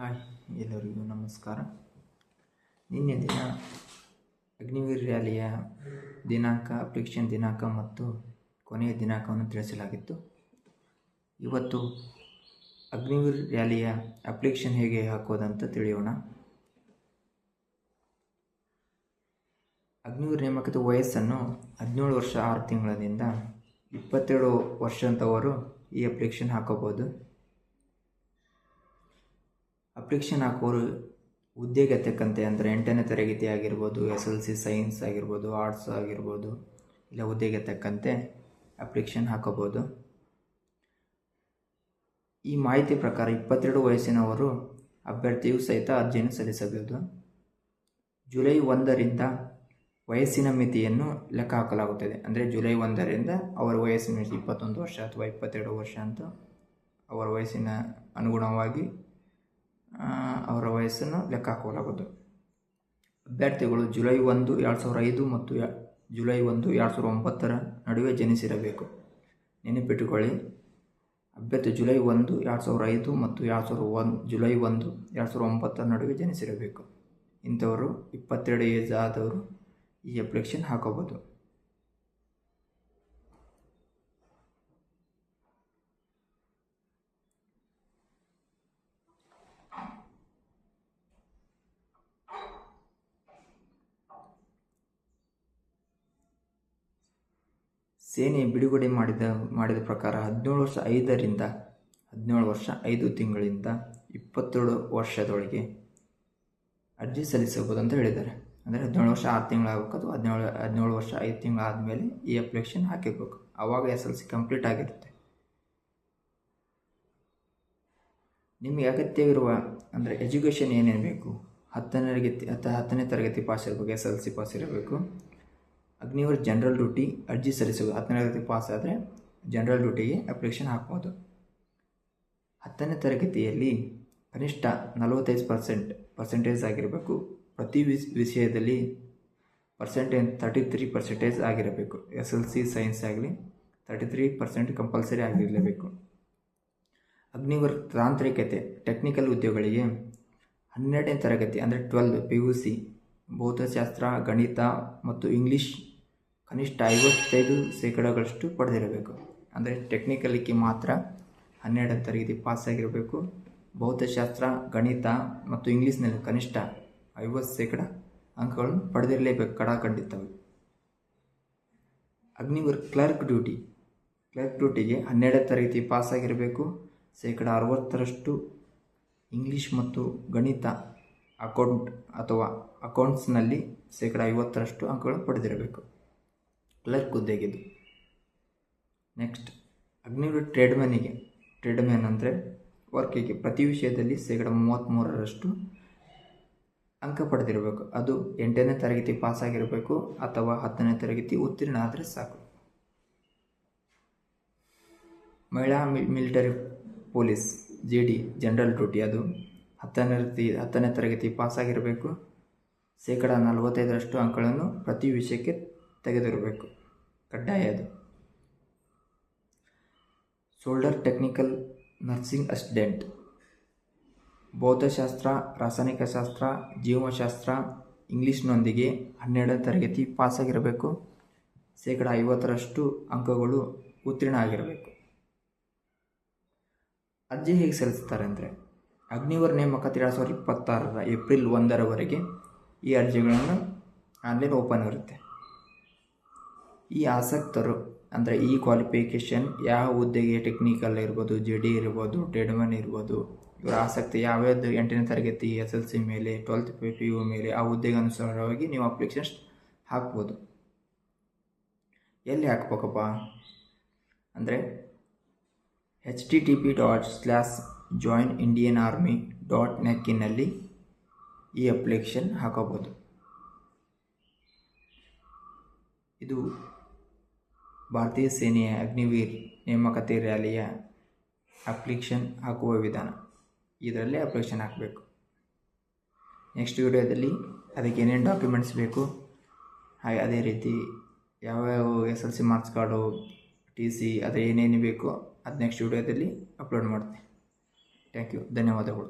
Hi, ಎಲ್ಲರಿಗೂ ನಮಸ್ಕಾರ. ನಿನ್ನೆ ದಿನ ಅಗ್ನಿವೀರ್ ರ್ಯಾಲಿಯ ದಿನಾಂಕ, ಅಪ್ಲಿಕೇಶನ್ ದಿನಾಂಕ ಮತ್ತು ಕೊನೆಯ ದಿನಾಂಕವನ್ನು ತಿಳಿಸಲಾಗಿತ್ತು. ಇವತ್ತು ಅಗ್ನಿವೀರ್ ರ್ಯಾಲಿಯ ಅಪ್ಲಿಕೇಶನ್ ಹೇಗೆ ಹಾಕೋದಂತ ತಿಳಿಯೋಣ. ಅಗ್ನಿವೀರ್ ನೇಮಕದ ವಯಸ್ಸನ್ನು 17 ವರ್ಷ 6 ತಿಂಗಳಿಂದ 22 ವರ್ಷ ಅಂತವರು ಈ ಅಪ್ಲಿಕೇಶನ್ ಹಾಕೋಬೋದು. ಅಪ್ಲಿಕೇಶನ್ ಹಾಕೋರು ಹುದ್ದೆಗೆ ತಕ್ಕಂತೆ, ಅಂದರೆ 8ನೇ ತರಗತಿ ಆಗಿರ್ಬೋದು, SLC ಸೈನ್ಸ್ ಆಗಿರ್ಬೋದು, ಆರ್ಟ್ಸ್ ಆಗಿರ್ಬೋದು, ಇಲ್ಲ ಹುದ್ದೆಗೆ ತಕ್ಕಂತೆ ಅಪ್ಲಿಕೇಶನ್ ಹಾಕೋಬೋದು. ಈ ಮಾಹಿತಿ ಪ್ರಕಾರ 22 ವಯಸ್ಸಿನವರು ಅಭ್ಯರ್ಥಿಯು ಸಹಿತ ಅರ್ಜಿಯನ್ನು ಸಲ್ಲಿಸಬಹುದು. ಜುಲೈ 1ರಿಂದ ವಯಸ್ಸಿನ ಮಿತಿಯನ್ನು ಲೆಕ್ಕ ಹಾಕಲಾಗುತ್ತದೆ. ಅಂದರೆ ಜುಲೈ 1ರಿಂದ ಅವರ ವಯಸ್ಸಿನ ಮಿತಿ 21 ವರ್ಷ ಅಥವಾ 22 ವರ್ಷ ಅಂತ ಅವರ ವಯಸ್ಸಿನ ಅನುಗುಣವಾಗಿ ಅವರ ವಯಸ್ಸನ್ನು ಲೆಕ್ಕ ಹಾಕಲಾಗುವುದು. ಅಭ್ಯರ್ಥಿಗಳು ಜುಲೈ 1, 2005 ಮತ್ತು ಜುಲೈ 1, 2009 ನಡುವೆ ಜನಿಸಿರಬೇಕು. ನೆನಪಿಟ್ಟುಕೊಳ್ಳಿ, ಅಭ್ಯರ್ಥಿ ಜುಲೈ 1, 2005 ಮತ್ತು ಜುಲೈ 1, 2009 ನಡುವೆ ಜನಿಸಿರಬೇಕು. ಇಂಥವರು 22 ಏಜ್ ಆದವರು ಈ ಅಪ್ಲಿಕೇಶನ್ ಹಾಕೋಬೋದು. ಸೇನೆ ಬಿಡುಗಡೆ ಮಾಡಿದ ಪ್ರಕಾರ 17 ವರ್ಷ 5ರಿಂದ 17 ವರ್ಷ 5 ತಿಂಗಳಿಂದ 22 ವರ್ಷದೊಳಗೆ ಅರ್ಜಿ ಸಲ್ಲಿಸಬಹುದು ಅಂತ ಹೇಳಿದ್ದಾರೆ. ಅಂದರೆ 17 ವರ್ಷ 6 ತಿಂಗಳಾಗಬೇಕು ಅಥವಾ 17 ವರ್ಷ 5 ತಿಂಗಳಾದಮೇಲೆ ಈ ಅಪ್ಲಿಕೇಶನ್ ಹಾಕಿರ್ಬೇಕು. ಆವಾಗ SLC ಕಂಪ್ಲೀಟ್ ಆಗಿರುತ್ತೆ. ನಿಮಗೆ ಅಗತ್ಯವಿರುವ ಅಂದರೆ ಎಜುಕೇಷನ್ ಏನೇನು ಬೇಕು, 10ನೇ ತರಗತಿ ಪಾಸ್ ಇರಬೇಕು, SLC ಪಾಸ್ ಇರಬೇಕು. ಅಗ್ನಿವೀರ್ ಜನರಲ್ ಡ್ಯೂಟಿ ಅರ್ಜಿ ಸಲ್ಲಿಸಬಹುದು. 10ನೇ ತರಗತಿ ಪಾಸ್ ಆದರೆ ಜನರಲ್ ಡ್ಯೂಟಿಗೆ ಅಪ್ಲಿಕೇಶನ್ ಹಾಕ್ಬೋದು. 10ನೇ ತರಗತಿಯಲ್ಲಿ ಕನಿಷ್ಠ 45% ಆಗಿರಬೇಕು. ಪ್ರತಿ ವಿಷಯದಲ್ಲಿ 33% ಆಗಿರಬೇಕು. SLC ಸೈನ್ಸ್ ಆಗಲಿ 33% ಕಂಪಲ್ಸರಿ ಆಗಿರಲೇಬೇಕು. ಅಗ್ನಿವೀರ್ ತಾಂತ್ರಿಕತೆ ಟೆಕ್ನಿಕಲ್ ಉದ್ಯೋಗಗಳಿಗೆ 12ನೇ ತರಗತಿ ಅಂದರೆ 12 PUC ಭೌತಶಾಸ್ತ್ರ, ಗಣಿತ ಮತ್ತು ಇಂಗ್ಲೀಷ್ ಕನಿಷ್ಠ 55% ಪಡೆದಿರಬೇಕು. ಅಂದರೆ ಟೆಕ್ನಿಕಲಿಗೆ ಮಾತ್ರ 12ನೇ ತರಗತಿ ಪಾಸ್ ಆಗಿರಬೇಕು. ಭೌತಶಾಸ್ತ್ರ, ಗಣಿತ ಮತ್ತು ಇಂಗ್ಲೀಷ್ನಲ್ಲಿ ಕನಿಷ್ಠ 50% ಅಂಕಗಳನ್ನು ಪಡೆದಿರಲೇಬೇಕು, ಕಡಾಖಂಡಿತವಾಗಿ. ಅಗ್ನಿವೀರ್ ಕ್ಲರ್ಕ್ ಡ್ಯೂಟಿಗೆ 12ನೇ ತರಗತಿ ಪಾಸ್ ಆಗಿರಬೇಕು. 60% ಇಂಗ್ಲೀಷ್ ಮತ್ತು ಗಣಿತ, ಅಕೌಂಟ್ಸ್ನಲ್ಲಿ 50% ಅಂಕಗಳನ್ನು ಪಡೆದಿರಬೇಕು. ಕ್ಲರ್ಕ್ ಹುದ್ದೆಗಿದು. ನೆಕ್ಸ್ಟ್ ಅಗ್ನಿವೀರ್ ಟ್ರೇಡ್ಮ್ಯಾನ್ ಅಂದರೆ ವರ್ಕಿಗೆ ಪ್ರತಿ ವಿಷಯದಲ್ಲಿ 33% ಅಂಕ ಪಡೆದಿರಬೇಕು. ಅದು 8ನೇ ತರಗತಿ ಪಾಸ್ ಆಗಿರಬೇಕು ಅಥವಾ 10ನೇ ತರಗತಿ ಉತ್ತೀರ್ಣ ಆದರೆ ಸಾಕು. ಮಹಿಳಾ military police JD general duty, ಅದು 10ನೇ ತರಗತಿ ಪಾಸ್ ಆಗಿರಬೇಕು. 45% ಅಂಕಗಳನ್ನು ಪ್ರತಿ ವಿಷಯಕ್ಕೆ ತೆಗೆದಿರಬೇಕು, ಕಡ್ಡಾಯ ಅದು. ಸೋಲ್ಡರ್ ಟೆಕ್ನಿಕಲ್ ನರ್ಸಿಂಗ್ ಅಸಿಸ್ಟೆಂಟ್ ಭೌತಶಾಸ್ತ್ರ, ರಾಸಾಯನಿಕಶಾಸ್ತ್ರ, ಜೀವಶಾಸ್ತ್ರ, ಇಂಗ್ಲೀಷ್ನೊಂದಿಗೆ 12ನೇ ತರಗತಿ ಪಾಸ್ ಆಗಿರಬೇಕು. 50% ಅಂಕಗಳು ಉತ್ತೀರ್ಣ ಆಗಿರಬೇಕು. ಅರ್ಜಿ ಹೇಗೆ ಸಲ್ಲಿಸ್ತಾರೆ ಅಂದರೆ, ಅಗ್ನಿವೀರ್ ನೇಮಕಾತಿ 2026 ಏಪ್ರಿಲ್ 1ರವರೆಗೆ ಈ ಅರ್ಜಿಗಳನ್ನು ಆನ್ಲೈನ್ ಓಪನ್ ಇರುತ್ತೆ. ಈ ಆಸಕ್ತರು ಅಂದರೆ ಈ ಕ್ವಾಲಿಫಿಕೇಷನ್ ಯಾವ ಹುದ್ದೆಗೆ, ಟೆಕ್ನಿಕಲ್ ಇರ್ಬೋದು, JD ಇರ್ಬೋದು, ಟ್ರೇಡ್ಮನ್ ಇರ್ಬೋದು, ಇವರ ಆಸಕ್ತಿ ಯಾವ್ಯಾವುದು 8ನೇ ತರಗತಿ SLC ಮೇಲೆ, 12th PU ಮೇಲೆ, ಆ ಹುದ್ದೆಗೆ ಅನುಸಾರವಾಗಿ ನೀವು ಅಪ್ಲಿಕೇಶನ್ ಹಾಕ್ಬೋದು. ಎಲ್ಲಿ ಹಾಕ್ಬೇಕಪ್ಪ ಅಂದರೆ http://joinindianarmy.net ಈ ಅಪ್ಲಿಕೇಶನ್ ಹಾಕೋಬೋದು. ಇದು ಭಾರತೀಯ ಸೇನೆಯ ಅಗ್ನಿವೀರ್ ನೇಮಕಾತಿ ರ್ಯಾಲಿಯ ಅಪ್ಲಿಕೇಶನ್ ಹಾಕುವ ವಿಧಾನ. ಇದರಲ್ಲೇ ಅಪ್ಲಿಕೇಶನ್ ಹಾಕಬೇಕು. ನೆಕ್ಸ್ಟ್ ವಿಡಿಯೋದಲ್ಲಿ ಅದಕ್ಕೆ ಏನೇನು ಡಾಕ್ಯುಮೆಂಟ್ಸ್ ಬೇಕು, ಹಾಗೆ ಅದೇ ರೀತಿ ಯಾವ್ಯಾವ SLC ಮಾರ್ಕ್ಸ್ ಕಾರ್ಡು, TC ಅದು ಏನೇನು ಬೇಕು ಅದು ನೆಕ್ಸ್ಟ್ ವಿಡಿಯೋದಲ್ಲಿ ಅಪ್ಲೋಡ್ ಮಾಡ್ತೀನಿ. ಥ್ಯಾಂಕ್ ಯು, ಧನ್ಯವಾದಗಳು.